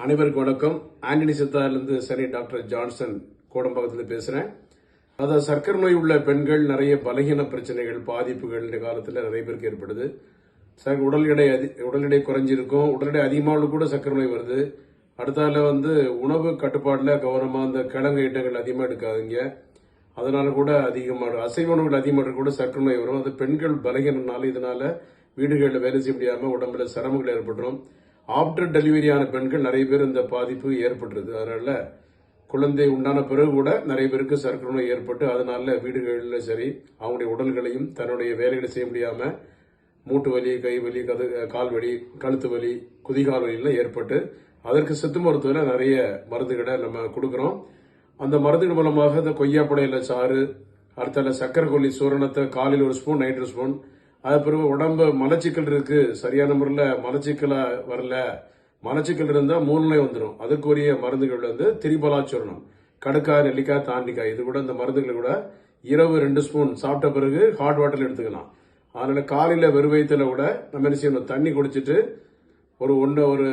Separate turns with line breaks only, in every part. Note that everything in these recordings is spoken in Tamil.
அனைவருக்கும் வணக்கம். ஆண்டனி சித்தாரிலிருந்து சனி டாக்டர் ஜான்சன் கோடம்பாக்கத்தில் பேசுறேன். அதாவது சர்க்கரை நோய் உள்ள பெண்கள் நிறைய பலகீன பிரச்சனைகள் பாதிப்புகள் இந்த காலத்தில் நிறைய பேருக்கு ஏற்படுது. உடல் எடை குறைஞ்சிருக்கும், உடல் எடை அதிகமாக கூட சர்க்கரை நோய் வருது. அடுத்தால உணவு கட்டுப்பாட்டில் கவனமாக அந்த கிழங்கு ஐட்டங்கள் அதிகமாக எடுக்காதீங்க. அதனால கூட அதிகமாக அசைவ உணவுகள் அதிகமாக கூட சர்க்கரை நோய் வரும். அது பெண்கள் பலகீனனால இதனால வீடுகளில் வேலை செய்ய முடியாமல் உடம்புல சிரமங்கள் ஏற்பட்டுரும். ஆஃப்டர் டெலிவரியான பெண்கள் நிறைய பேர் இந்த பாதிப்பு ஏற்பட்டுருது. அதனால குழந்தை உண்டான பிறகு கூட நிறைய பேருக்கு சர்க்கரை நோய் ஏற்பட்டு அதனால வீடுகளில் சரி அவங்களுடைய உடல்களையும் தன்னுடைய வேலைகளை செய்ய முடியாம மூட்டு வலி, கை வலி, கால் வலி, கழுத்து வலி, குதிகால் வலியெல்லாம் ஏற்பட்டு அதற்கு சித்த மருத்துவத்தில் நிறைய மருந்துகளை நம்ம கொடுக்குறோம். அந்த மருந்துகள் மூலமாக இந்த கொய்யாப்படையில சாறு, அடுத்தால சக்கரை கொல்லி சூரணத்தை காலையில் ஒரு ஸ்பூன், நைட் ஒரு ஸ்பூன். அது பிறகு உடம்பு மலச்சிக்கல் இருக்கு, சரியான முறையில் மலச்சிக்கலா வரல, மலச்சிக்கல் இருந்தா 3 நோய் வந்துடும். அதுக்குரிய மருந்துகள் திரிபலாச்சூரணம், கடுக்காய், நெல்லிக்காய், தாண்டிக்காய், இது கூட இந்த மருந்துகளை கூட இரவு 2 ஸ்பூன் சாப்பிட்ட பிறகு ஹாட் வாட்டர்ல எடுத்துக்கலாம். அதனால காலையில வெறுவயத்துல கூட நம்ம என்ன செய்யணும், தண்ணி குடிச்சிட்டு ஒரு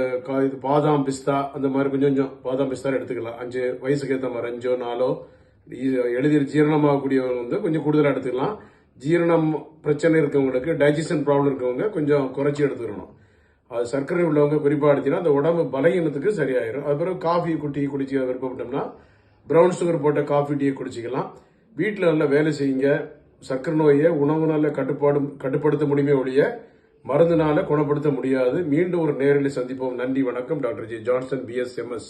பாதாம் பிஸ்தா அந்த மாதிரி கொஞ்சம் பாதாம் பிஸ்தா எடுத்துக்கலாம். 5 வயசுக்கு ஏற்ற மாதிரி 5 4 எளிதில் ஜீரணமாகக்கூடியவங்க கொஞ்சம் கூடுதலாக எடுத்துக்கலாம். ஜீரணம் பிரச்சனை இருக்கவங்களுக்கு, டைஜஷன் ப்ராப்ளம் இருக்கவங்க கொஞ்சம் குறைச்சி எடுத்துக்கணும். அது சர்க்கரை உள்ளவங்க குறிப்பா எடுத்தீங்கன்னா அந்த உடம்பு பலகீனத்துக்கு சரியாயிரும். அது பிறகு காஃபி டீ குடிச்சு விருப்பப்பட்டோம்னா பிரவுன் சுகர் போட்ட காஃபி டீயை குடிச்சிக்கலாம். வீட்டில் நல்லா வேலை செய்யுங்க. சர்க்கரை நோயை உணவுனால கட்டுப்படுத்த முடியுமே ஒழிய மருந்துனால குணப்படுத்த முடியாது. மீண்டும் ஒரு நேரில் சந்திப்போம். நன்றி, வணக்கம். Doctor G. Johnson, BSMS.